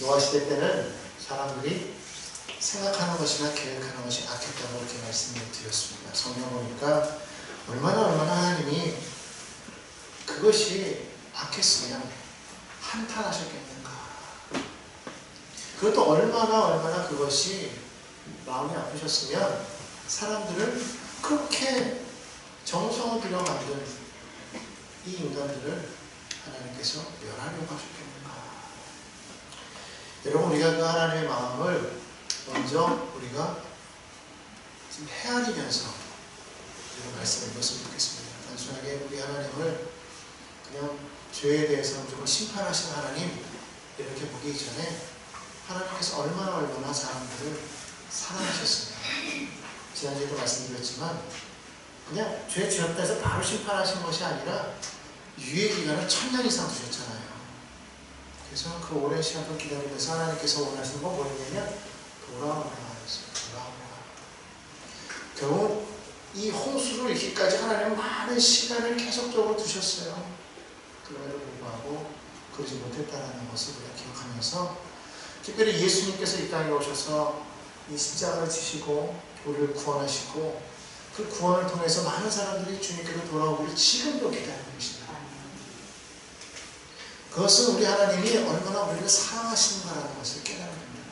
노아 시대 때는 사람들이 생각하는 것이나 계획하는 것이 악했다고 이렇게 말씀을 드렸습니다. 성경 보니까 얼마나 하나님이 그것이 악했으면 한탄하셨겠는가. 그것도 얼마나 그것이 마음이 아프셨으면 사람들을 그렇게 정성을 들여 만든 이 인간들을 하나님께서 멸하려고 하셨겠는가. 여러분, 우리가 그 하나님의 마음을 먼저 우리가 좀 헤아리면서 이런 말씀을 읽었으면 좋겠습니다. 단순하게 우리 하나님을 그냥 죄에 대해서 무조건 심판하신 하나님 이렇게 보기 전에 하나님께서 얼마나 사람들을 사랑하셨습니다. 지난주에도 말씀드렸지만 그냥 죄 지었다 해서 바로 심판하신 것이 아니라 유예 기간을 1000년 이상 두셨잖아요. 그래서 그 오랜 시간을 기다리면서 하나님께서 원하시는 건 뭐냐면 돌아오라 했어요. 돌아오라. 결국 이 홍수를 일으키기까지 하나님은 많은 시간을 계속적으로 두셨어요. 그럼에도 불구하고 그러지 못했다는 것을 우리가 기억하면서 특별히 예수님께서 이 땅에 오셔서 이 십자가를 지시고 우리를 구원하시고 그 구원을 통해서 많은 사람들이 주님께로 돌아오기를 지금도 기다리고 계십니다. 그것은 우리 하나님이 얼마나 우리를 사랑하시는가라는 것을 깨달아야 됩니다.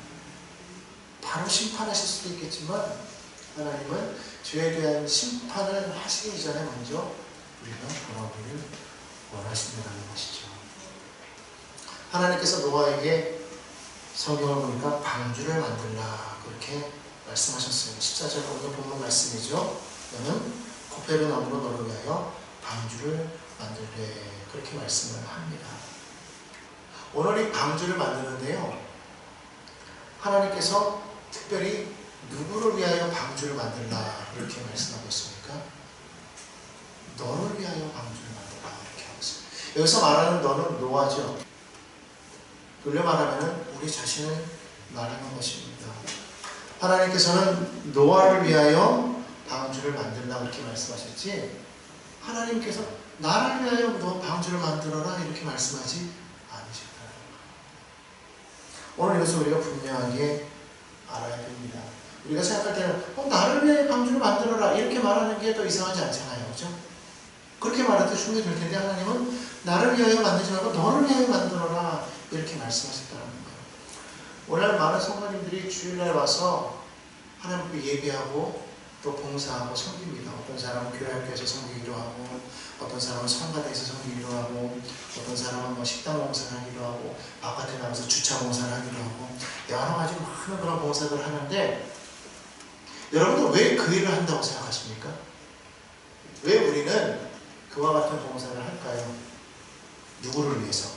바로 심판하실 수도 있겠지만 하나님은 죄에 대한 심판을 하시기 전에 먼저 우리가 돌아오기를 원하신다는 것이죠. 하나님께서 노아에게 성경을 보니까 방주를 만들라 그렇게 말씀하셨어요. 14절 오늘 본문 말씀이죠. 너는 코페르나무로 너를 위하여 방주를 만들래 그렇게 말씀을 합니다. 오늘 이 방주를 만드는데요, 하나님께서 특별히 누구를 위하여 방주를 만들라 그렇게 말씀하고 있습니까? 너를 위하여 방주를 만들라 이렇게 하고 있어요. 여기서 말하는 너는 노아죠. 돌려 말하면 우리 자신을 말하는 것입니다. 하나님께서는 노아를 위하여 방주를 만들라 그렇게 말씀하셨지, 하나님께서 나를 위하여 너 방주를 만들어라 이렇게 말씀하지 않으셨다. 오늘 이것을 우리가 분명하게 알아야 됩니다. 우리가 생각할 때는 나를 위해 방주를 만들어라 이렇게 말하는 게 더 이상하지 않잖아요. 그렇죠? 그렇게 말해도 충분히 될 텐데 하나님은 나를 위하여 만들지 말고 너를 위하여 만들어라 이렇게 말씀하셨다는 거예요. 오늘 많은 성도님들이 주일날 와서 하나님께 예배하고 또 봉사하고 섬깁니다. 어떤 사람은 교회학교에서 섬기기도 하고, 어떤 사람은 성가대에서 섬기기도 하고, 어떤 사람은 뭐 식당 봉사를 하기도 하고, 바깥에 나가서 주차 봉사를 하기도 하고, 여러 가지 많은 그런 봉사를 하는데, 여러분들 왜 그 일을 한다고 생각하십니까? 왜 우리는 그와 같은 봉사를 할까요? 누구를 위해서?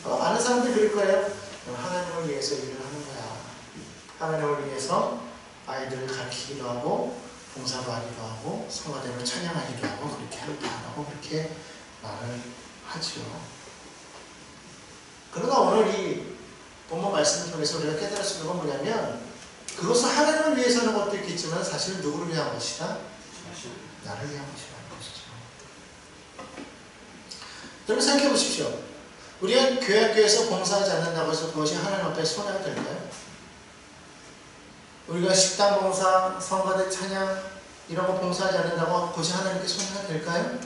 아는 사람들이 그럴 거예요. 하나님을 위해서 일을 하는 거야. 하나님을 위해서 아이들을 가르치기도 하고 봉사도 하기도 하고 성가대로 찬양하기도 하고 그렇게 한다고 그렇게 말을 하죠. 그러나 오늘 이 본문 말씀을 통해서 우리가 깨달을 수 있는 건 뭐냐면, 그것은 하나님을 위해서 하는 것도 있겠지만 사실은 누구를 위한 것이다? 나를 위한 것이라는 것이죠. 여러분 생각해 보십시오. 우리가 교회학교에서 봉사하지 않는다고 해서 그것이 하나님 앞에 손해가 될까요? 우리가 식당 봉사, 성가대 찬양 이런 거 봉사하지 않는다고 그것이 하나님께 손해가 될까요?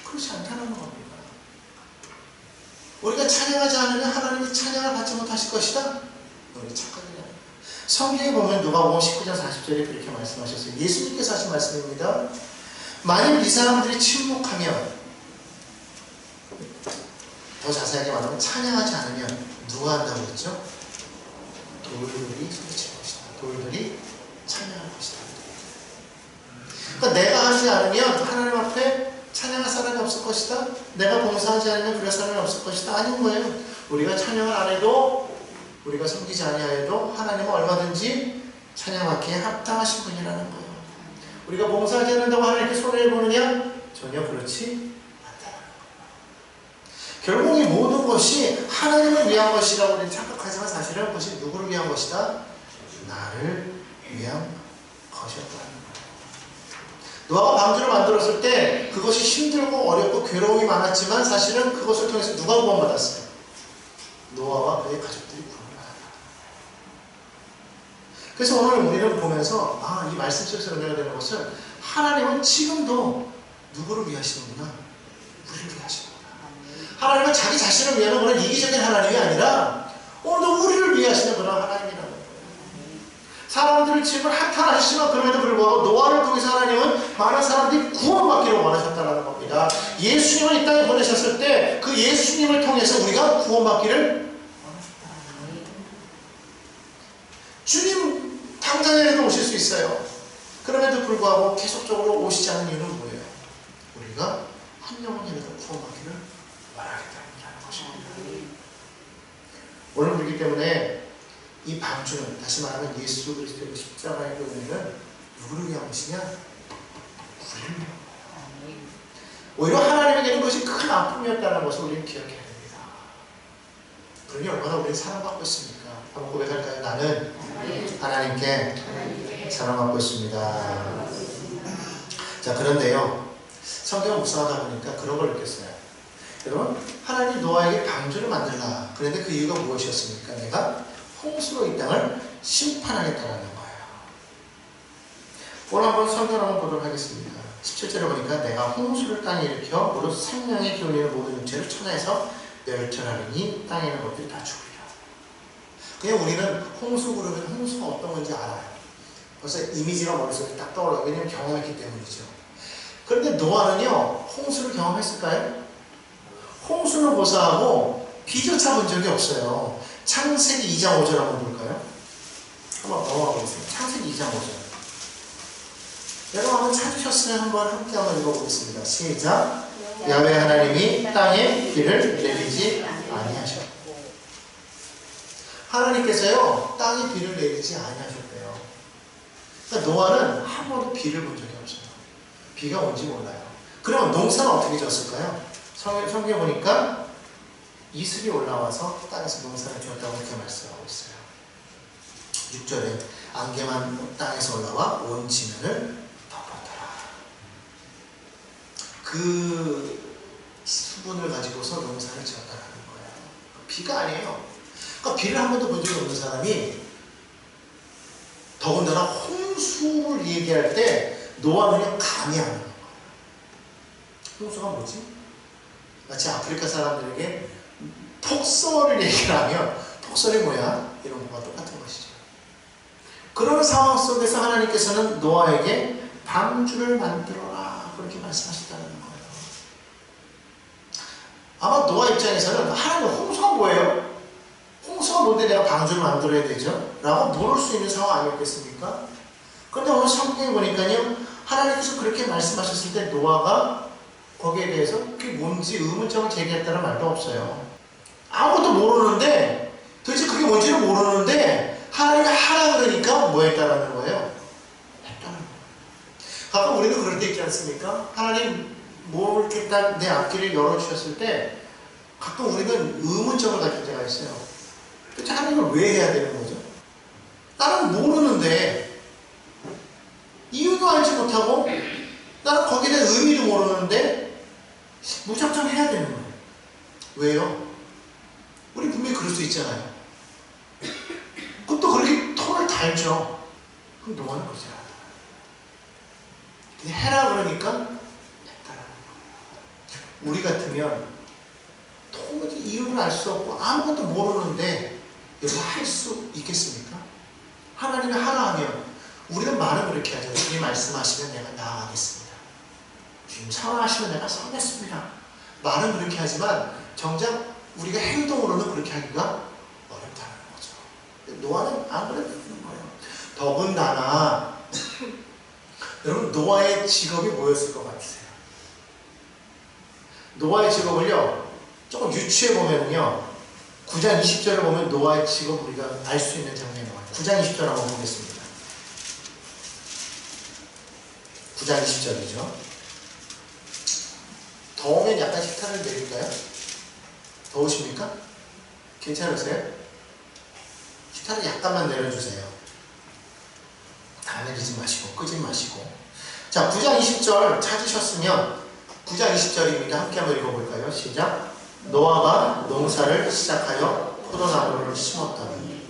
그렇지 않다는 겁니다. 우리가 찬양하지 않으면 하나님이 찬양을 받지 못하실 것이다? 우리 착각이냐. 성경에 보면 누가복음 19장 40절에 그렇게 말씀하셨어요. 예수님께서 하신 말씀입니다. 만일 이 사람들이 침묵하면, 더 자세하게 말하면 찬양하지 않으면 누가 한다고 했죠? 돌들이 소리칠 것이다. 돌들이 찬양할 것이다. 그러니까 내가 하지 않으면 하나님 앞에 찬양할 사람이 없을 것이다. 내가 봉사하지 않으면 그럴 사람이 없을 것이다. 아닌 거예요. 우리가 찬양을 안 해도, 우리가 섬기지 아니하여도 하나님은 얼마든지 찬양하기에 합당하신 분이라는 거예요. 우리가 봉사하지 않는다고 하나님께 손해를 보느냐? 전혀 그렇지 않다는 거예요. 결국 이 모든 것이 하나님을 위한 것이라고 우리는 착각하지만 사실은 그것이 누구를 위한 것이다? 나를 위한 것이었다는 거예요. 노아가 방주를 만들었을 때 그것이 힘들고 어렵고 괴로움이 많았지만 사실은 그것을 통해서 누가 구원받았어요? 노아와 그의 가족들이 구원을 받았다. 그래서 오늘 우리는 보면서 이 말씀 속에서 은혜가 되는 것은 하나님은 지금도 누구를 위하시는구나? 우리를 위하시는구나. 하나님은 자기 자신을 위하는 그런 이기적인 하나님이 아니라 오늘도 우리를 위하시는 그런 하나님이라는 거예요. 사람들을 지금 한탄하시지만 그럼에도 불구하고 노아를 통해서 하나님은 많은 사람들이 구원받기를 원하셨다는 겁니다. 예수님을 이 땅에 보내셨을 때 그 예수님을 통해서 우리가 구원받기를 원하셨다는 거예요. 주님 당장에라도 오실 수 있어요. 그럼에도 불구하고 계속적으로 오시지 않는 이유는 뭐예요? 우리가 한 영혼이라도 구원받기를 원하겠다는 것입니다. 오늘 그렇기 때문에 이 방주는 다시 말하면 예수 그리스도의 십자가의 그 은혜는 누구를 위한 것이냐? 우리를 위한 거예요. 오히려 하나님에게는 그것이 큰 아픔이었다는 것을 우리는 기억해야 됩니다. 그러니 얼마나 우리는 사랑받고 있습니까? 한번 고백할까요? 나는 하나님께 사랑받고 있습니다. 자, 그런데요, 성경을 묵상하다 보니까 그런 걸 느꼈어요. 여러분, 하나님 노아에게 방주를 만들라. 그런데 그 이유가 무엇이었습니까? 내가 홍수로 이 땅을 심판하겠다는 거예요. 오늘 한번 성경 한번 보도록 하겠습니다. 17절에 보니까 내가 홍수를 땅에 일으켜 무릇 생명의 기운이 있는 모든 육체를 천하에서 멸절하리니 땅에 있는 것들이 다 죽으리라. 그냥 우리는 홍수 그러면 홍수가 어떤 건지 알아요. 벌써 이미지가 머릿속에 딱 떠올라요. 왜냐면 경험했기 때문이죠. 그런데 노아는요, 홍수를 경험했을까요? 홍수를 고사하고 비조차 본 적이 없어요. 창세기 2장 5절 한번 볼까요? 한번 넘어가 보겠습니다. 창세기 2장 5절. 여러분 한번 찾으셨으면 함께 한번 읽어보겠습니다. 시작. 야훼 하나님이 땅에 비를 내리지 아니하셨고. 하나님께서요, 땅에 비를 내리지 아니하셨대요. 그러니까 노아는 한 번도 비를 본 적이 없어요. 비가 온지 몰라요. 그럼 농사는 어떻게 졌을까요? 성경에 보니까 이슬이 올라와서 땅에서 농사를 지었다고 이렇게 말씀하고 있어요. 6절에 안개만 땅에서 올라와 온 지면을 덮었더라. 그 수분을 가지고서 농사를 지었다는 거예요. 비가 아니에요. 그러니까 비를 한 번도 본 적이 없는 사람이 더군다나 홍수를 얘기할 때 노아는 감이 안 오는 거예요. 홍수가 뭐지? 마치 아프리카 사람들에게 폭설을 얘기를 하면 폭설이 뭐야? 이런 거와 똑같은 것이죠. 그런 상황 속에서 하나님께서는 노아에게 방주를 만들어라 그렇게 말씀하셨다는 거예요. 아마 노아 입장에서는 하나님 홍수가 뭐예요? 홍수가 뭔데 내가 방주를 만들어야 되죠? 라고 물을 수 있는 상황 아니었겠습니까? 그런데 오늘 성경에 보니까요, 하나님께서 그렇게 말씀하셨을 때 노아가 거기에 대해서 그게 뭔지 의문점을 제기했다는 말도 없어요. 아무것도 모르는데, 도대체 그게 뭔지를 모르는데 하나님이 하라 그러니까 뭐 했다라는 거예요? 했다는 거예요. 가끔 우리는 그럴 때 있지 않습니까? 하나님 뭐 이렇게 딱 내 앞길을 열어주셨을 때 가끔 우리는 의문점을 가질 때가 있어요. 도대체 하나님을 왜 해야 되는 거죠? 나는 모르는데, 이유도 알지 못하고 나는 거기에 대한 의미도 모르는데 무작정 해야 되는 거예요. 왜요? 우리 분명히 그럴 수 있잖아요. 그것도 그렇게 톤을 달죠. 그럼 노아는 그러지 않아요. 근데 해라 그러니까 했다라는 거예요. 우리 같으면 도무지 이유를 알 수 없고 아무것도 모르는데 여기서 할 수 있겠습니까? 하나님이 하라 하면 우리는 말은 그렇게 하죠. 주님 말씀하시면 내가 나아가겠습니다. 주님 사랑하시면 내가 서겠습니다. 말은 그렇게 하지만 정작 우리가 행동으로는 그렇게 하기가 어렵다는 거죠. 노아는 안 그랬다는 거예요. 더군다나 여러분 노아의 직업이 뭐였을 것 같으세요? 노아의 직업을요 조금 유추해 보면요 9장 20절을 보면 노아의 직업 우리가 알 수 있는 장면이 나와요. 9장 20절 한번 보겠습니다. 9장 20절이죠. 더우면 약간 식탁을 내릴까요? 더우십니까? 괜찮으세요? 식탁을 약간만 내려주세요. 다 내리지 마시고 끄지 마시고. 자, 9장 20절 찾으셨으면 9장 20절입니다. 함께 한번 읽어볼까요? 시작. 노아가 농사를 시작하여 포도나무를 심었더니.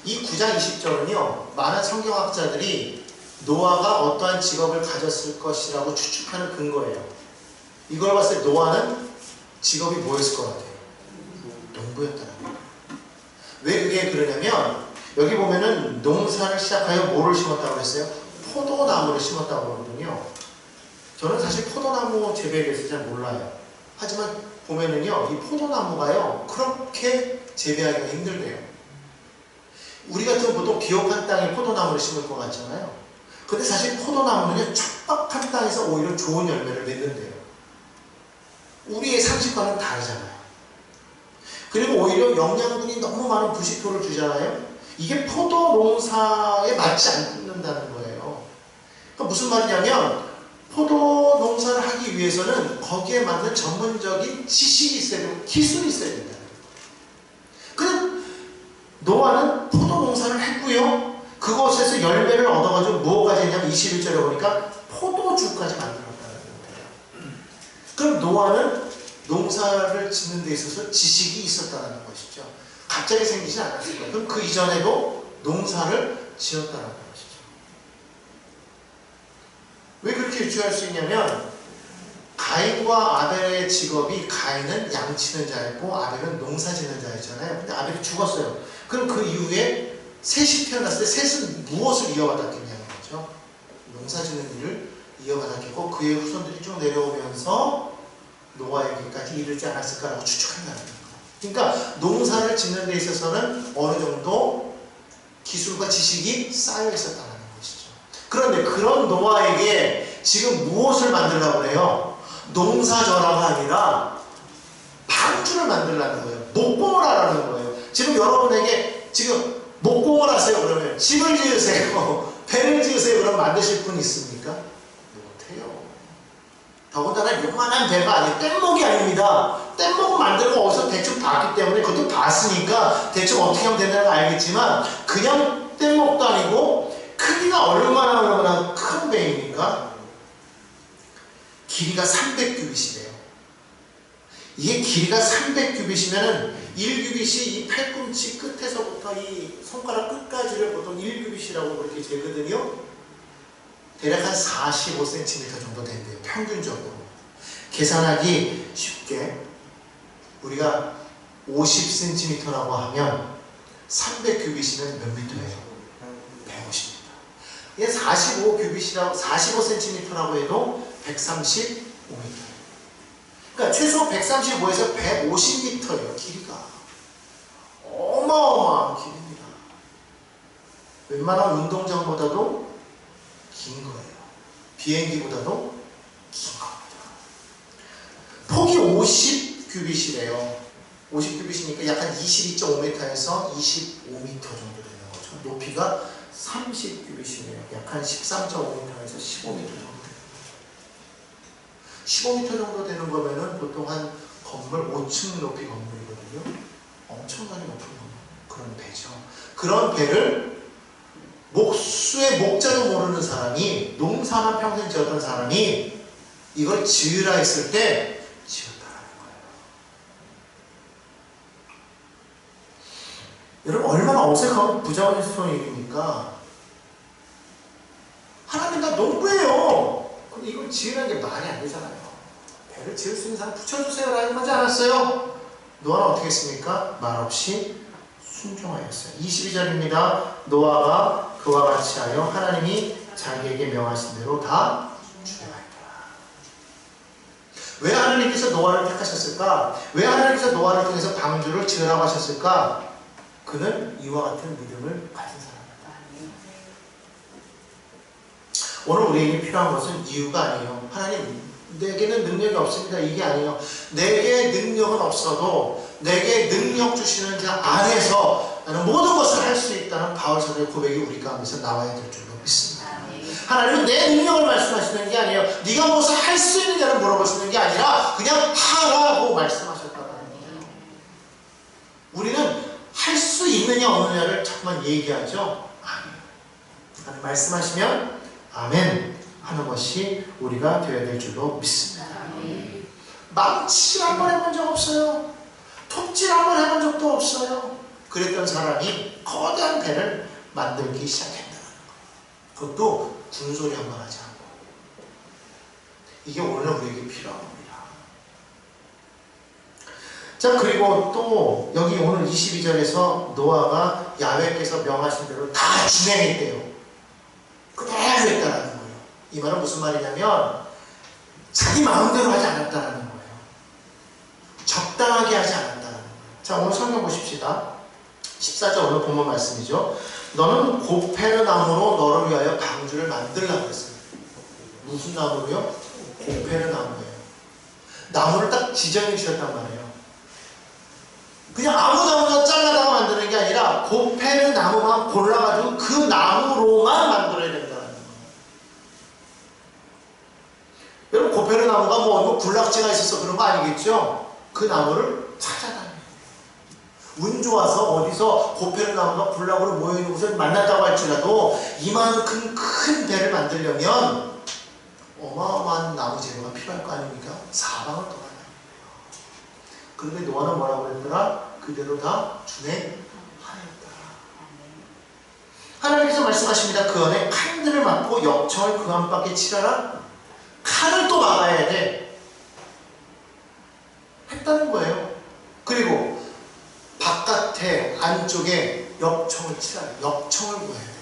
이 9장 20절은요, 많은 성경학자들이 노아가 어떠한 직업을 가졌을 것이라고 추측하는 근거예요. 이걸 봤을 때 노아는 직업이 뭐였을 것 같아요? 농부였다는 거예요. 왜 그게 그러냐면 여기 보면은 농사를 시작하여 뭐를 심었다고 했어요? 포도나무를 심었다고 그러거든요. 저는 사실 포도나무 재배에 대해서 잘 몰라요. 하지만 보면은요, 이 포도나무가요, 그렇게 재배하기가 힘들대요. 우리 같은 보통 비옥한 땅에 포도나무를 심을 것 같잖아요. 근데 사실 포도나무는요, 척박한 땅에서 오히려 좋은 열매를 맺는데요. 우리의 상식과는 다르잖아요. 그리고 오히려 영양분이 너무 많은 부식토를 주잖아요. 이게 포도 농사에 맞지 않는다는 거예요. 그러니까 무슨 말이냐면 포도 농사를 하기 위해서는 거기에 맞는 전문적인 지식이 있어야 되고 기술이 있어야 된다는 거예요. 그럼 노아는 포도 농사를 했고요. 그곳에서 열매를 얻어가지고 무엇까지 했냐면 21절에 보니까 포도주까지 만들었다는 거예요. 그럼 노아는 농사를 짓는 데 있어서 지식이 있었다는 것이죠. 갑자기 생기지 않았을 거예요. 그럼 그 이전에도 농사를 지었다는 것이죠. 왜 그렇게 유추할 수 있냐면 가인과 아벨의 직업이 가인은 양치는 자였고 아벨은 농사 짓는 자였잖아요. 근데 아벨이 죽었어요. 그럼 그 이후에 셋이 태어났을 때 셋은 무엇을 이어받았겠냐는 거죠. 농사 짓는 일을 이어받았겠고 그의 후손들이 쭉 내려오면서 노아에게까지 이르지 않았을까라고 추측한다는 거예요. 그러니까 농사를 짓는 데 있어서는 어느 정도 기술과 지식이 쌓여 있었다는 것이죠. 그런데 그런 노아에게 지금 무엇을 만들려고 그래요? 농사전화가 아니라 방주를 만들려는 거예요. 목공을 하라는 거예요. 지금 여러분에게 지금 목공을 하세요. 그러면 집을 지으세요. 배를 지으세요. 그럼 만드실 분 있습니까? 못해요. 더군다나 요만한 배가 아니에요. 뗏목이 아닙니다. 뗏목 만들고 어디서 대충 봤기 때문에 그것도 봤으니까 대충 어떻게 하면 된다는 걸 알겠지만 그냥 뗏목도 아니고 크기가 얼마나 큰 배입니까? 길이가 300규빗이래요. 이게 길이가 300규빗이면은 1규빗이 이 팔꿈치 끝에서부터 이 손가락 끝까지를 보통 1규빗이라고 그렇게 재거든요. 대략 한 45cm 정도 된대요. 평균적으로. 계산하기 쉽게 우리가 50cm라고 하면 300규빗이면 몇 미터예요? 150m. 이게 45규빗이라고 45cm라고 해도 135m. 그러니까 최소 135에서 150m예요. 길이가. 어마어마한 길입니다. 웬만한 운동장보다도 긴 거예요. 비행기보다도 긴 겁니다. 폭이 50규빗이래요. 50규빗이니까 약 한 22.5m에서 25m 정도 되는 거죠. 높이가 30규빗이래요. 약 한 13.5m에서 15m 정도. 15m 정도 되는 거면은 보통 한 건물 5층 높이 건물이거든요. 엄청나게 높은 그런 배죠. 그런 배를 목수의 목자도 모르는 사람이 농사만 평생 지었던 사람이 이걸 지으라 했을 때 지었다라는 거예요. 여러분 얼마나 어색하고 부자연스러운 일입니까? 하나님 다 농부예요. 근데 이걸 지으라는 게 말이 안 되잖아요. 배를 지을 수 있는 사람 붙여주세요라고 하지 않았어요? 노아는 어떻게 했습니까? 말없이 순종하였어요. 22절입니다. 노아가 그와 같이 하여 하나님이 자기에게 명하신 대로 다 준행하였더라. 왜 하나님께서 노아를 택하셨을까? 왜 하나님께서 노아를 통해서 방주를 지으라고 하셨을까? 그는 이와 같은 믿음을 가진 사람이다. 오늘 우리에게 필요한 것은 이유가 아니에요. 하나님 내게는 능력이 없습니다. 이게 아니에요. 내게 능력은 없어도 내게 능력 주시는 자 안에서 나는 모든 것을 할 수 있다는 바울 사도의 고백이 우리 가운데서 나와야 될 줄로 믿습니다. 하나님은 내 능력을 말씀하시는 게 아니에요. 네가 무엇을 할 수 있느냐를 물어보시는 게 아니라 그냥 하라고 말씀하셨다는 거예요. 우리는 할 수 있느냐 없느냐를 자꾸만 얘기하죠. 아니에요. 하나님 말씀하시면 아멘 하는 것이 우리가 되어야 될 줄로 믿습니다. 망치를 한 번 해본 적 없어요. 손질 한번 해본 적도 없어요. 그랬던 사람이 거대한 배를 만들기 시작했다는 거예요. 그것도 군소리 한번 하지 않고. 이게 오늘 우리에게 필요한 겁니다. 자, 그리고 또 여기 오늘 22절에서 노아가 야훼께서 명하신 대로 다 준행했대요. 그대로 했다라는 거예요. 이 말은 무슨 말이냐면 자기 마음대로 하지 않았다라는 거예요. 적당하게 하지 않았다라는 거예요. 자, 오늘 성경 보십시다. 14절 오늘 본문 말씀이죠. 너는 고페르 나무로 너를 위하여 방주를 만들라고 했어요. 무슨 나무로요? 고페르 나무예요. 나무를 딱 지정해 주셨단 말이에요. 그냥 아무 나무나 잘라다가 만드는 게 아니라 고페르 나무만 골라가지고 그 나무로만 만들어야 된다는 거예요. 여러분, 고페르 나무가 뭐 군락지가 있어서 그런 거 아니겠죠? 그 나무를 찾아다녀요. 운 좋아서 어디서 고페르 나무가 군락으로 모여있는 곳을 만났다고 할지라도 이만큼 큰 배를 만들려면 어마어마한 나무 재료가 필요할 거 아닙니까? 사방을 돌아다녀요. 그런데 노아는 뭐라고 그랬더라? 그대로 다 준행하였더라. 하나님께서 말씀하십니다. 그 안에 칸들을 막고 역청을 그 안밖에 칠하라. 칸을 또 막아야 돼. 했다는 거예요. 그리고 바깥에 안쪽에 역청을 칠하라. 역청을 구해야 돼요.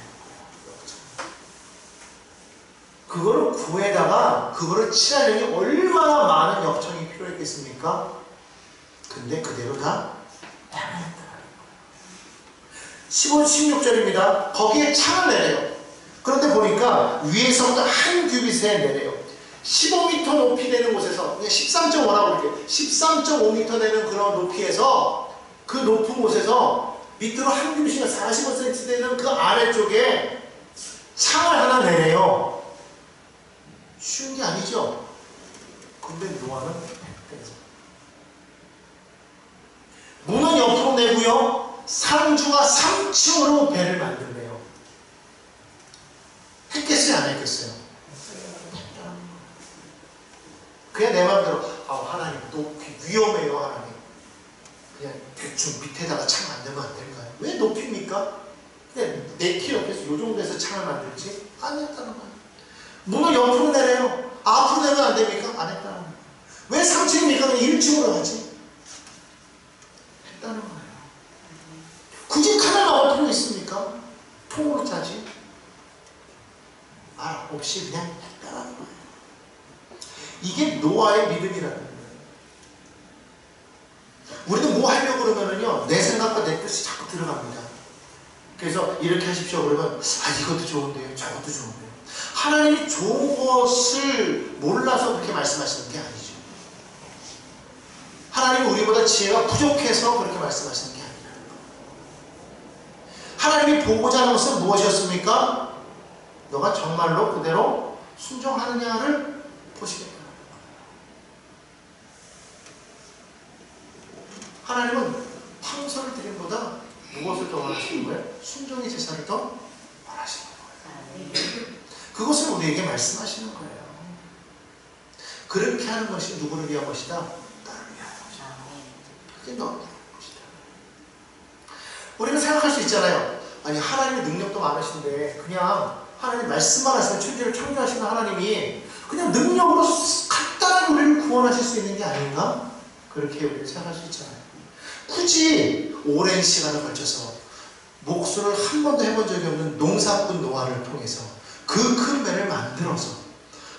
그거를 구해다가 그거를 칠하려니 얼마나 많은 역청이 필요했겠습니까? 근데 그대로 다 행했다. 15, 16절입니다. 거기에 창을 내려요. 그런데 보니까 위에서부터 한 규빗에 내려요. 15m 높이 되는 곳에서 13.5라고 이렇게 13.5m 되는 그런 높이에서 그 높은 곳에서 밑으로 한 규빗이나 45cm 되는 그 아래쪽에 창을 하나 내려요. 쉬운 게 아니죠. 근데 노아는 했대요. 문은 옆으로 내고요. 상주가 3층으로 배를 만들래요. 했겠어요? 안 했겠어요? 그냥 내 마음대로 하나님 높이 위험해요. 하나님 그냥 대충 밑에다가 창 만들면 안 될까요? 왜 높입니까? 그냥 내 키 옆에서 이 정도에서 창을 만들지? 아니었다는 거예요. 문을 옆으로 내래요. 앞으로 내면 안 됩니까? 안 했다는 거예요. 왜 3층입니까? 그냥 1층으로 하지? 했다는 거예요. 굳이 칸을 넣을 필요 있습니까? 통으로 짜지? 말 없이 그냥 했다는 거예요. 이게 노아의 믿음이라는 거예요. 우리는 뭐 하려고 그러면은요, 내 생각과 내 뜻이 자꾸 들어갑니다. 그래서 이렇게 하십시오 그러면 이것도 좋은데요, 저것도 좋은데요. 하나님이 좋은 것을 몰라서 그렇게 말씀하시는 게 아니죠. 하나님은 우리보다 지혜가 부족해서 그렇게 말씀하시는 게 아니라 하나님이 보고자 하는 것은 무엇이었습니까? 너가 정말로 그대로 순종하느냐를 보시겠다. 하나님은 황소를 드림보다 무엇을 더 원하시는 거예요? 순종의 제사를 더 원하시는 거예요. 그것을 우리에게 말씀하시는 거예요. 그렇게 하는 것이 누구를 위한 것이다? 나를 위한 것이다. 그게 너를 위한 것이다. 우리는 생각할 수 있잖아요. 아니 하나님의 능력도 많으신데 그냥 하나님 말씀만 하시면 천지를 창조하시는 하나님이 그냥 능력으로 간단하게 우리를 구원하실 수 있는 게 아닌가? 그렇게 우리가 생각할 수 있잖아요. 굳이 오랜 시간을 걸쳐서 목수를 한 번도 해본 적이 없는 농사꾼 노아를 통해서 그 큰 배를 만들어서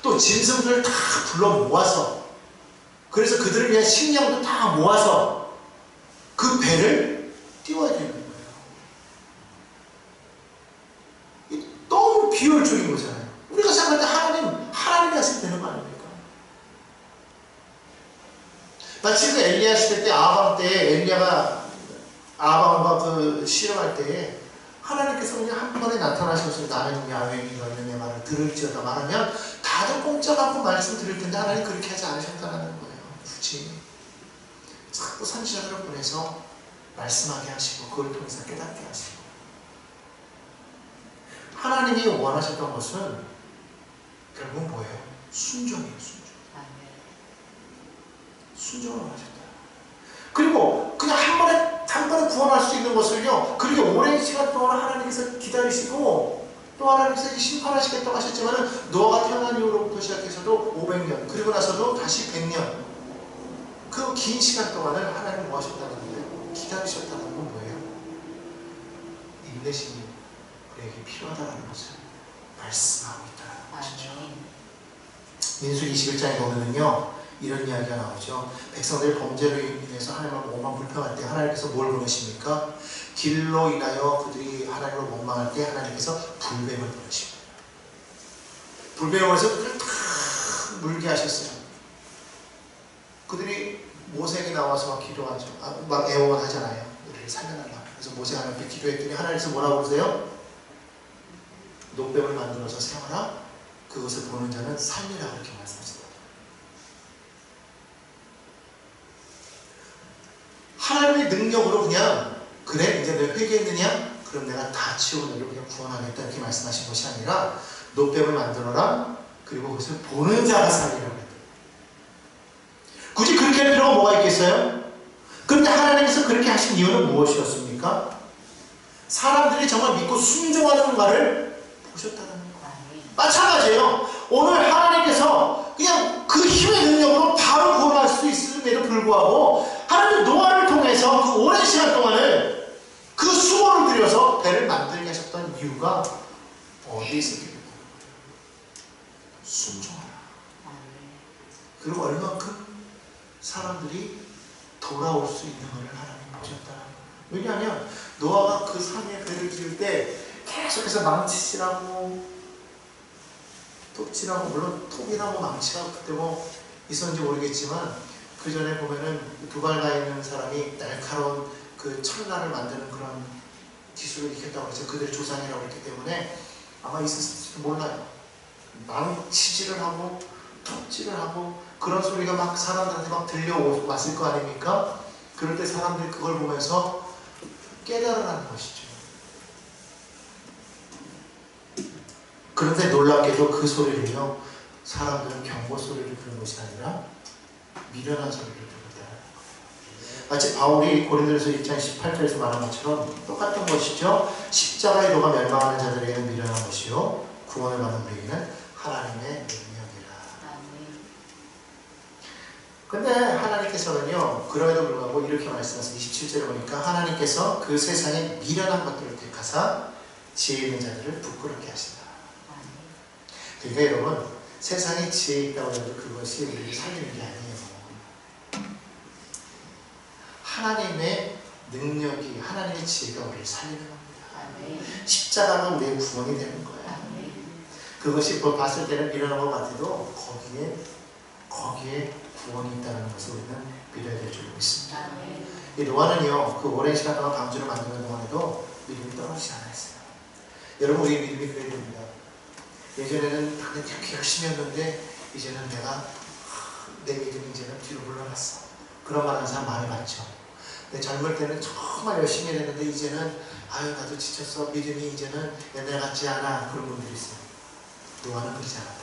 또 짐승들을 다 불러 모아서 그래서 그들을 위한 식량도 다 모아서 그 배를 띄워야 되는 거예요. 너무 비효율적인 거잖아요. 우리가 생각할 때 하나님이 하시면 되는 거 아닙니까? 마치 그 엘리야 시대 때 아방 때 엘리야가 아방과 그 실험할 때에 하나님께서 그냥 한 번에 나타나셔서 나는 야훼인 너희는 내 말을 들을지어다 말하면 다들 꼼짝않고 말씀 드릴 텐데 하나님 그렇게 하지 않으셨다는 거예요. 굳이 자꾸 선지자들을 보내서 말씀하게 하시고 그걸 통해서 깨닫게 하시고 하나님이 원하셨던 것은 결국 뭐예요? 순종이에요. 순종. 순종을 원하셨다. 그리고 그냥 단번에 구원할 수 있는 것을요, 그렇게 오랜 시간 동안 하나님께서 기다리시고 또 하나님께서 심판하시겠다고 하셨지만 노아가 태어난 이후로부터 시작해서도 500년, 그리고 나서도 다시 100년, 그 긴 시간 동안을 하나님 뭐 하셨다는 건데? 기다리셨다는 건 뭐예요? 인내심이 우리에게 필요하다는 것을 말씀하고 있다는 것이죠. 민수기 21장에 보면은요, 이런 이야기가 나오죠. 백성들이 범죄로 인해서 하나님을 원망 불평할 때 하나님께서 뭘 보내십니까? 길로 인하여 그들이 하나님을 원망할 때 하나님께서 불뱀을 보내십니다. 불뱀을 보내서 그들을 다 물게 하셨어요. 그들이 모세에게 나와서 막 기도하죠. 막 애원하잖아요. 우리를 살려달라고. 그래서 모세가 하나님 앞에 기도했더니 하나님께서 뭐라고 그러세요? 노뱀을 만들어서 세워라. 그것을 보는 자는 살리라. 그렇게 말씀하셨어요. 하나님의 능력으로 그냥 그래 이제 내가 회개했느냐? 그럼 내가 다 치우고 너를 그냥 구원하겠다 이렇게 말씀하신 것이 아니라 노뱀을 만들어라. 그리고 그것을 보는 자가 살리라고 했다. 굳이 그렇게 할 필요가 뭐가 있겠어요? 그런데 하나님께서 그렇게 하신 이유는 무엇이었습니까? 사람들이 정말 믿고 순종하는가를 보셨다는 거예요. 마찬가지예요. 오늘 하나님께서 그냥 그 힘의 능력으로 바로 구원할 수 있음에도 불구하고 하나님 노아를 통해서 그 오랜 시간 동안을 그 수고를 들여서 배를 만들게 하셨던 이유가 어디에 있었겠어요? 순종하라. 그리고 얼만큼 사람들이 돌아올 수 있는 것을 하나님 보셨다는 거예요. 왜냐하면 노아가 그 산에 배를 지을 때 계속해서 망치질하고 톱질하고, 물론 톱이나 뭐 망치가 그때 뭐 있었는지 모르겠지만 그 전에 보면은 두발가 있는 사람이 날카로운 그 철날을 만드는 그런 기술을 익혔다고 해서 그들의 조상이라고 했기 때문에 아마 있었을지도 몰라요. 망치질을 하고 톱질을 하고 그런 소리가 막 사람들한테 막 들려왔을 거 아닙니까? 그럴 때 사람들이 그걸 보면서 깨달으라는 것이죠. 그런데 놀랍게도 그 소리를요, 사람들은 경고 소리를 들은 것이 아니라 미련한 소리를 들었다는 거예요. 마치 바울이 고린도전서 1장 18절에서 말한 것처럼 똑같은 것이죠. 십자가의 도가 멸망하는 자들에게는 미련한 것이요 구원을 받는 우리에게는 하나님의 능력이라. 근데 하나님께서는요, 그럼에도 불구하고 이렇게 말씀하세요. 27절에 보니까 하나님께서 그 세상에 미련한 것들을 택하사 지혜 있는 자들을 부끄럽게 하신다. 그러니까 여러분, 세상에 지혜 있다고 해도 그것이 우리를 살리는 게 아니에요. 하나님의 능력이, 하나님의 지혜가 우리를 살리는 겁니다. 십자가가 우리의 구원이 되는 거예요. 그것이 봤을 때는 미련한 것 같아도 거기에 구원이 있다는 것을 우리는 믿어야 될 줄 믿습니다. 이 노아는요, 그 오랜 시간 동안 방주를 만드는 동안에도 믿음이 떨어지지 않았어요. 여러분, 우리 믿음이 그래야 됩니다. 예전에는 나는 이렇게 열심히 했는데 이제는 내 믿음이 이제는 뒤로 물러났어. 그런 말 하는 사람 많이 봤죠. 근데 젊을 때는 정말 열심히 했는데 이제는 아유 나도 지쳤어. 믿음이 이제는 옛날 같지 않아. 그런 분들이 있어요. 노아는 그렇지 않았다.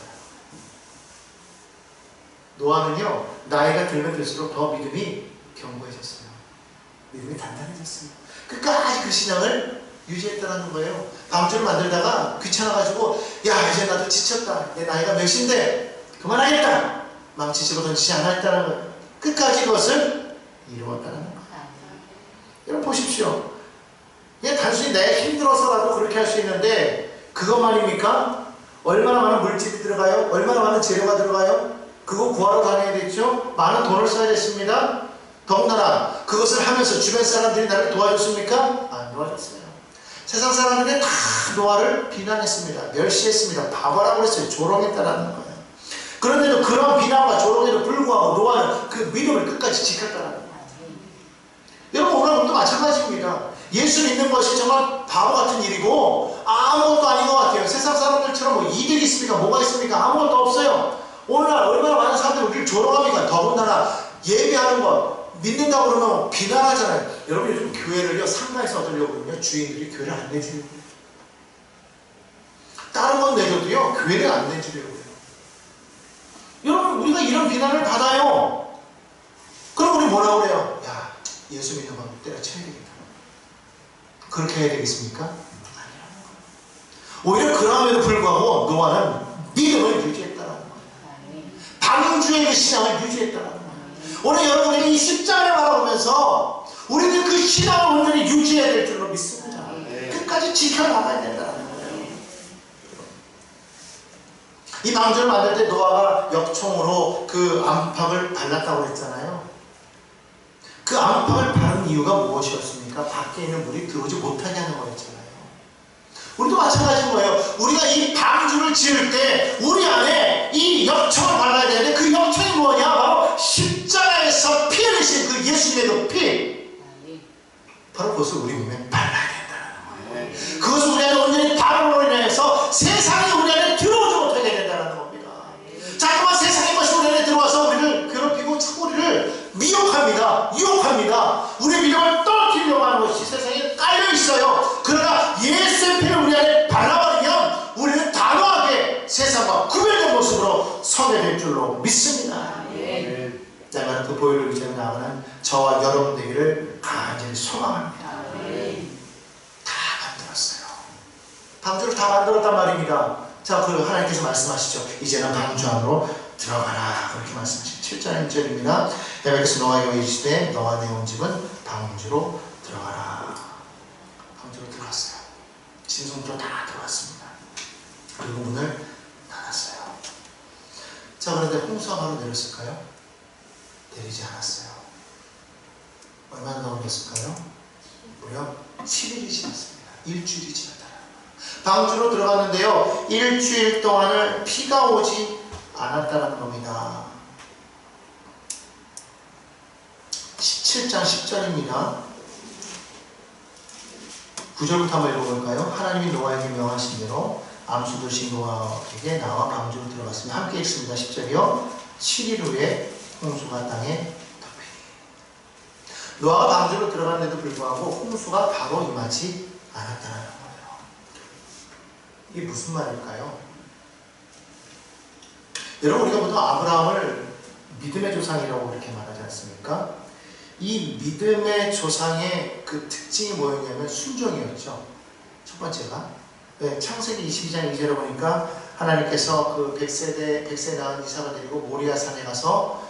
노아는요, 나이가 들면 들수록 더 믿음이 견고해졌어요. 믿음이 단단해졌어요. 끝까지 그 신앙을 유지했다는 거예요. 방주를 만들다가 귀찮아가지고 야 이제 나도 지쳤다. 내 나이가 몇인데 그만하겠다. 망치집어 던지지 않았다는 거예요. 끝까지 그것을 이루었다는 거예요. 여러분 보십시오. 그냥 단순히 내 힘들어서라도 그렇게 할 수 있는데 그것만입니까? 얼마나 많은 물질이 들어가요? 얼마나 많은 재료가 들어가요? 그거 구하러 다녀야겠죠? 많은 돈을 써야 됐습니다. 더군다나 그것을 하면서 주변 사람들이 나를 도와줬습니까? 안 도와줬어요. 세상 사람들이 다 노아를 비난했습니다. 멸시했습니다. 바보라고 했어요. 조롱했다라는 거예요. 그런데도 그런 비난과 조롱에도 불구하고 노아는 그 믿음을 끝까지 지켰다는 거예요. 여러분 오늘도 마찬가지입니다. 예수 믿는 것이 정말 바보 같은 일이고 아무것도 아닌 것 같아요. 세상 사람들처럼 뭐 이득이 있습니까? 뭐가 있습니까? 아무것도 없어요. 오늘날 얼마나 많은 사람들이 우리를 조롱합니까? 더군다나 예배하는 것 믿는다고 그러면 비난하잖아요. 여러분 요즘 교회를요 상가에서 얻으려고 주인들이 교회를 안 내주려고 해요. 다른 건 내줘도요 교회를 안 내주려고 해요. 여러분 우리가 이런 비난을 받아요. 그럼 우리 뭐라고 그래요? 야 예수 믿는 건 때려쳐야 되겠다. 그렇게 해야 되겠습니까? 아니라는 거예요. 오히려 그럼에도 불구하고 노아는 믿음을 유지했다라는 거예요. 방주의 그 신앙을 유지했다라는 거예요. 오늘 여러분이 이 십자가를 바라보면서 우리는 그 신앙을 온전히 유지해야 될 줄로 믿습니다. 끝까지 지켜나가야 된다는 거예요. 이 방주를 만들 때 노아가 역청으로 그 안팎을 발랐다고 했잖아요. 그 안팎을 바른 이유가 무엇이었습니까? 밖에 있는 물이 들어오지 못하게 하는 거였잖아요. 우리도 마찬가지인 거예요. 우리가 이 방주를 지을 때 우리 안에 이 역청을 발라야 되는데 그 역청이 뭐냐? 바로 십자가에서 피 흘리신 그 예수님의 그 피. 바로 그것을 우리 몸에 발라야 된다는 거예요. 그것을 우리 안에 온전히 바르므로 인해서 세상이 우리 안에 들어오지 못하게 된다는 겁니다. 자꾸만 세상의 것이 우리 안에 들어와서 우리를 괴롭히고 자꾸 우리를 미혹합니다. 유혹합니다. 우리의 믿음을 떨어뜨리려고 하는 것이 세상에 깔려 있어요. 그러나 예수의 피를 우리 안에 발라버리면 우리는 단호하게 세상과 구별된 모습으로 서게 될 줄로 믿습니다. 제가 그 보혈을 위해서 나오는 저와 여러분 되기를 간절히 소망합니다. 다 만들었어요. 방주를 다 만들었단 말입니다. 자, 그리고 하나님께서 말씀하시죠. 이제는 방주 안으로 들어가라. 그렇게 말씀하시죠. 7절 1절입니다. 여호와께서 노아에게 이르시되 너와 내 온 집은 방주로 들어가라. 방주로 들어갔어요. 진성으로 다 들어갔습니다. 그리고 문을 닫았어요. 자, 그런데 홍수가 바로 내렸을까요? 내리지 않았어요. 얼마나 더 걸렸을까요? 무려 7일이 지났습니다. 일주일이 지났다. 방주로 들어갔는데요, 일주일 동안을 비가 오지 않았다는 겁니다. 17장 10절입니다. 9절부터 한번 읽어볼까요? 하나님이 노아에게 명하신 대로 암수도신 노아에게 나와 방주로 들어갔습니다. 함께 읽습니다. 10절이요. 7일 후에 홍수가 땅에 덮이니. 노아가 방주로 들어갔는데도 불구하고 홍수가 바로 임하지 않았다는 거예요. 이게 무슨 말일까요? 여러분, 우리가 보통 아브라함을 믿음의 조상이라고 그렇게 말하지 않습니까? 이 믿음의 조상의 그 특징이 뭐였냐면 순종이었죠. 첫 번째가 창세기 22장 2절에 보니까 하나님께서 그 100세 낳은 이삭을 데리고 모리아 산에 가서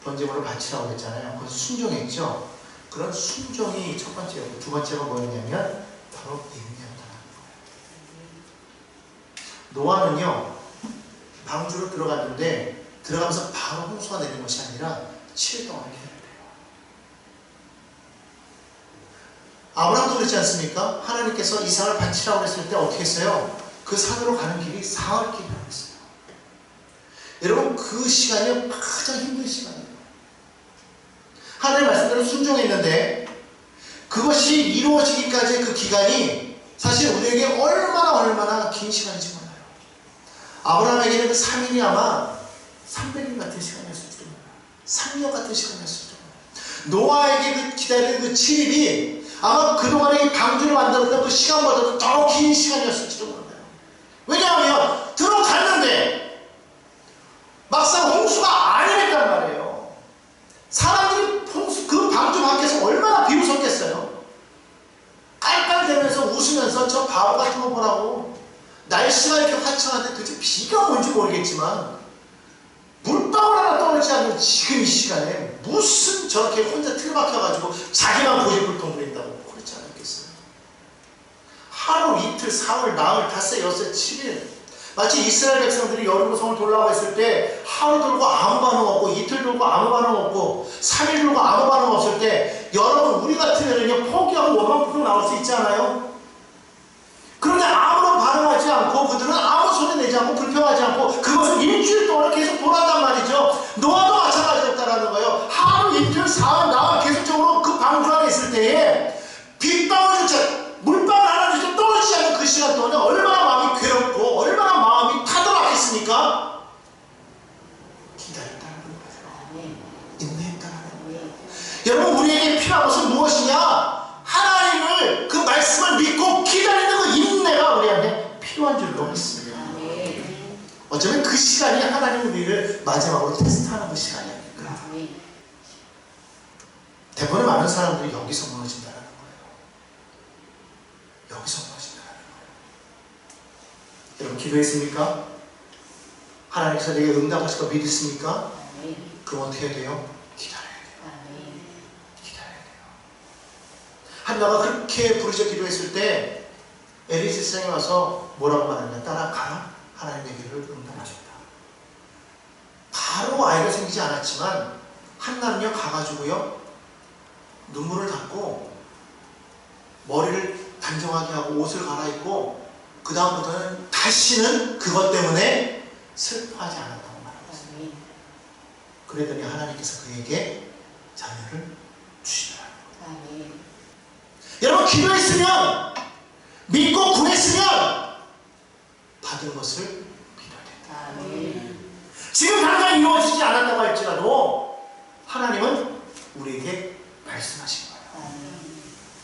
번제물을 바치라고 했잖아요. 그래서 순종했죠. 그런 순종이 첫 번째였고, 두 번째가 뭐였냐면 바로 인내였다는 거예요. 노아는요, 방주로 들어갔는데 들어가면서 바로 홍수가 내린 것이 아니라 7일 동안 기다려요. 아브라함도 그렇지 않습니까? 하나님께서 이삭을 바치라고 했을 때 어떻게 했어요? 그 산으로 가는 길이 사흘길이라고 했어요. 여러분, 그 시간이 가장 힘든 시간이에요. 하나님의 말씀대로 순종했는데 그것이 이루어지기까지의 그 기간이 사실 우리에게 얼마나 긴 시간인지 몰라요. 아브라함에게는 그 3일이 아마 300일 같은 시간이었을지도 몰라요. 3년 같은 시간이었을지도 몰라요. 노아에게 그 기다리는 그 7일이 아마 그동안에 이 방주를 만들었던 그 시간보다도 더 긴 시간이었을지도 몰라요. 왜냐하면 들어갔는데 막상 홍수가 아니랬단 말이에요. 사람들이 그 방주 밖에서 얼마나 비웃었겠어요. 깔깔대면서 웃으면서 저 바보 같은 거 보라고, 날씨가 이렇게 화창한데 도대체 비가 뭔지 모르겠지만 물방울 하나 떨어지지 않는 지금 이 시간에 무슨 저렇게 혼자 틀박혀가지고 자기만 고집불통 부린다고 그렇지 않았겠어요. 하루, 이틀, 사흘, 나흘, 닷새, 엿새, 7일. 마치 이스라엘 백성들이 여리고성을 돌라고 했을 때 하루 돌고 아무 반응 없고, 이틀 돌고 아무 반응 없고, 3일 돌고 아무 반응 없을 때 여러분, 우리 같으면요 포기하고 원망부터 나올 수 있지 않아요? 그런데 아무런 반응하지 않고 그들은 아무 소리 내지 않고 불평하지 않고 그것을 일주일 동안 계속 돌았단 말이죠. 노아도 마찬가지였다라는 거예요. 하루, 이틀, 사흘, 나흘 계속적으로 그 방주 안에 있을 때에 빗방울조차, 물방울 하나조차 떨어지지 않는 그 시간 동안에 얼마나 마음이 괴롭고 얼마나 마음이 타들어갔겠습니까? 기다렸다는 거예요. 인내했다는 거예요. 여러분, 우리에게 필요한 것은 무엇이냐? 하나님을, 그 말씀을 믿고 기다리는 그 인내가 우리한테 필요한 줄로 믿습니다. 어쩌면 그 시간이 하나님 우리를 마지막으로 테스트하는 그 시간이 아닐까. 대부분의 많은 사람들이 여기서 무너진다는 거예요. 여기서 무너진다는 거예요. 여러분 기도했습니까? 하나님께서 내게 응답하실 거 믿으십니까? 그럼 어떻게 해야 돼요? 기다려야 돼요. 기다려야 돼요. 한나가 그렇게 부르짖어 기도했을 때 엘리 제사장이 와서 뭐라고 말하냐? 따라가라. 하나님의 기도를 응답하셨다. 바로 아이가 생기지 않았지만 한나는요 가가지고요 눈물을 닦고 머리를 단정하게 하고 옷을 갈아입고 그 다음부터는 다시는 그것 때문에 슬퍼하지 않았다고 말합니다. 그러더니 하나님께서 그에게 자녀를 주시더라고요. 여러분 기도했으면 믿고 구했으면 받은 것을 믿어야 된다. 지금 당장 이루어지지 않았다고 할지라도 하나님은 우리에게 말씀하신 거예요.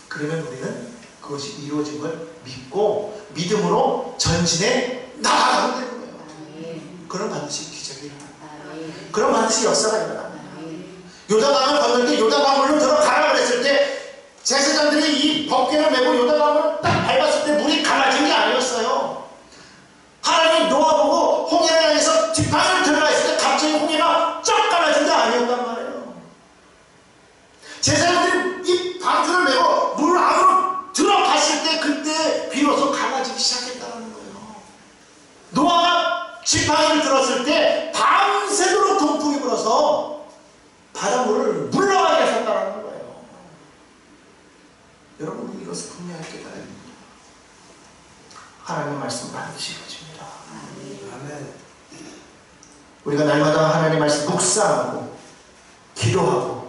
그러면 우리는 그것이 이루어진 걸 믿고 믿음으로 전진해 나아가면 되는 거예요. 그럼 반드시 기적이 일어납니다. 그럼 반드시 역사가 일어납니다. 요단강을 건널 때 요단강물로 들어가라 그랬을 때 제사장들이 이 법궤를 메고 요단강물을 딱 밟았을 때 물이 갈라진 게 아니었어요. 하나님이 노아 보고 홍해를 향해서 지팡이를 들어가 있을 때 갑자기 홍해가 쫙 갈라진 게 아니었단 말이에요. 제사장들이 이 방주를 메고 물 안으로 들어갔을 때 그때 비로소 갈라지기 시작했다는 거예요. 노아가 지팡이를 들었을 때 밤새도록 동풍이 불어서 바닷물을 물러가게 하셨다는 거예요. 여러분 이것을 분명히 깨달아야 됩니다. 하나님의 말씀 반드시 이루어집니다. 아멘. 우리가 날마다 하나님의 말씀 묵상하고 기도하고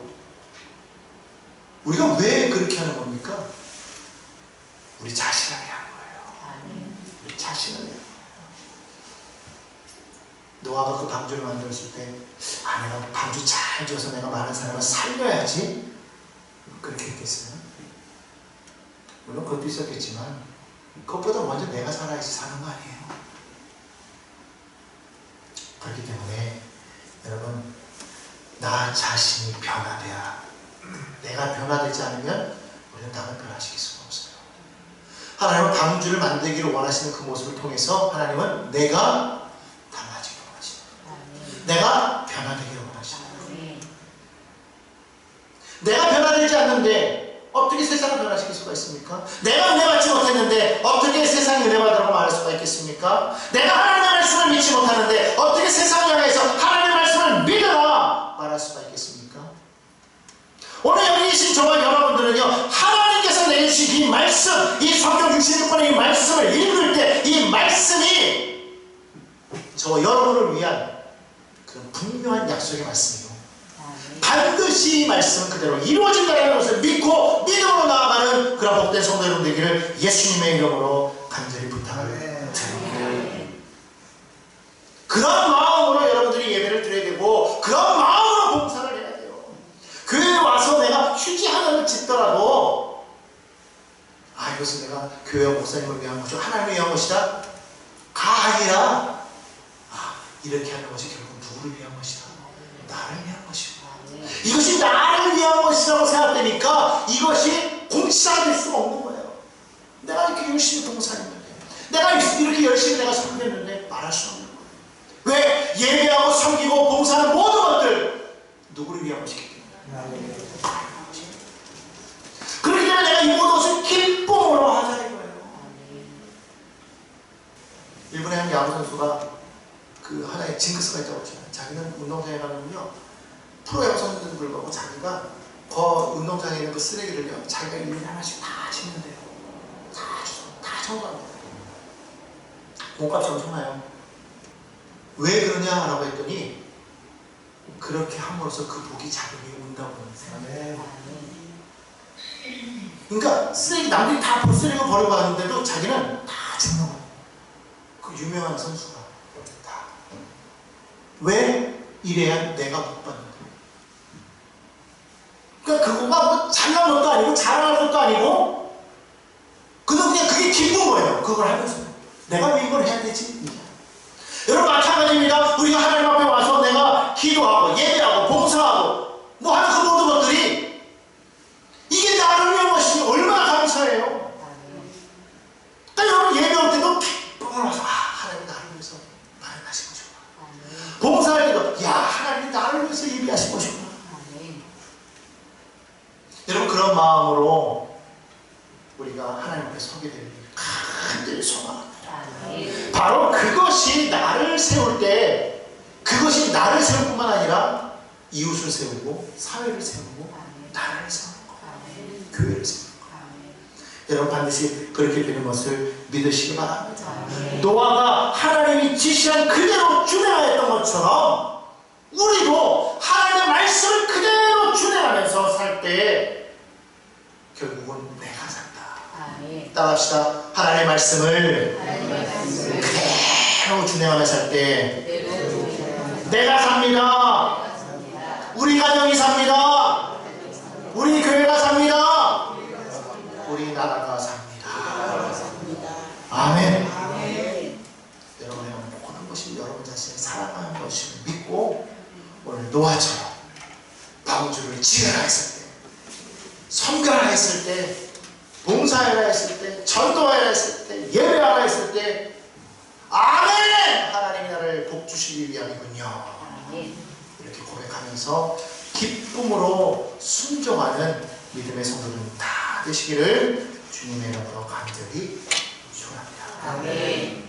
우리가 왜 그렇게 하는 겁니까? 우리 자신을 위한 거예요. 우리 자신을 위한 거예요. 노아가 그 방주를 만들었을 때 내가 방주 잘 지어서 내가 많은 사람을 살려야지 그렇게 했겠어요? 물론 그것도 있었겠지만 그것보다 먼저 내가 살아야지 사는 거 아니에요? 그렇기 때문에 여러분 나 자신이 변화돼야 내가 변화되지 않으면 우리는 남을 변화시킬 수가 없어요. 하나님은 방주를 만들기를 원하시는 그 모습을 통해서 하나님은 내가 달라지기를 원하십니다. 내가 변화되기를 원하십니다. 내가 변화되지 않는데 어떻게 세상을 변화시킬 수가 있습니까? 내가 은혜 받지 못했는데 어떻게 세상이 은혜 받으라고 말할 수가 있겠습니까? 내가 하나님의 말씀을 믿지 못하는데 어떻게 세상을 향해서 하나님의 말씀을 믿어라 말할 수가 있겠습니까? 오늘 여기 계신 저와 여러분들은요 하나님께서 내주신 이 말씀, 이 성경 66권의 이 말씀을 읽을 때 이 말씀이 저와 여러분을 위한 그런 분명한 약속의 말씀이요 반드시 이 말씀은 그대로 이루어진다는 것을 믿고 믿음으로 나아가는 그런 복된 성도 여러분 되기를 예수님의 이름으로 간절히 부탁을 드립니다. 그런 마음으로 여러분들이 예배를 드려야 되고 그런 마음으로 봉사를 해야 돼요. 교회에 와서 내가 휴지 하나를 짓더라도 이것은 내가 교회와 목사님을 위한 것이고 하나님을 위한 것이다 가 아니라 이렇게 하는 것이 결국 누구를 위한 것이다? 나를 위한 것이고 이것이 나를 위한 것이라고 생각되니까 이것이 공치가 될 수가 없는 거예요. 내가 이렇게 열심히 봉사했는데 내가 이렇게 열심히 내가 섬겼는데 말할 수 없는 거예요. 왜? 예배하고 섬기고 봉사하는 모든 것들 누구를 위한 것이기 때문에 그렇기 때문에 내가 이 모든 것을 기쁨으로 하자는 거예요. 일본의 한 야구 선수가 그 하나의 징크스가 있다고 했잖아요. 자기는 운동장에 가면요 프로야구 선수들도 불구하고 자기가 그 운동장에 있는 그 쓰레기를요 자기가 일일이 하나씩 다 치는데요. 다 청소합니다. 몸값이 엄청나요. 왜 그러냐라고 했더니 그렇게 함으로써 그 복이 자기에게 온다고 하면서요. 그러니까 쓰레기 남들이 다 쓰레기를 버리고 가는데도 자기는 다 짓는 거예요. 그 유명한 선수가 다. 왜? 이래야 내가 복 받는 거예요. 그러니까 그거가 뭐 잘난 것도 아니고 자랑할 것도 아니고 그냥 그게 기쁜 거예요. 그걸 하면서 내가 왜 이걸 해야 되지? 여러분 마찬가지입니다. 우리가 하나님 앞에 와서 내가 기도하고 예배하고 봉사하고 뭐 하는 그 모든 것들이 마음으로 우리가 하나님 앞에 서게 되길 간절히 소망합니다. 바로 그것이 나를 세울 때, 그것이 나를 세울 뿐만 아니라 이웃을 세우고 사회를 세우고 나라를 세우는 거예요. 교회를 세우는 거예요. 여러분 반드시 그렇게 되는 것을 믿으시기 바랍니다. 노아가 하나님이 지시한 그대로 준행하였던 것처럼 우리도 하나님의 말씀을 그대로 준행하면서 살 때 결국은 내가 산다. 따라합시다. 하나님의 말씀을 그대로 준행하며 살 때 내가 삽니다. 우리 가정이 삽니다. 우리 교회가 삽니다. 우리 나라가 삽니다. 아멘. 여러분의 모든 것이 여러분 자신을 사랑하는 것을 믿고 오늘 노아처럼 방주를 지으라 했을 때, 섬겨라 했을 때, 봉사하라 했을 때, 전도하라 했을 때, 예배하라 했을 때 아멘! 하나님이 나를 복주시기 위함이군요. 이렇게 고백하면서 기쁨으로 순종하는 믿음의 성도는 다 되시기를 주님의 이름으로 간절히 축원합니다. 아멘.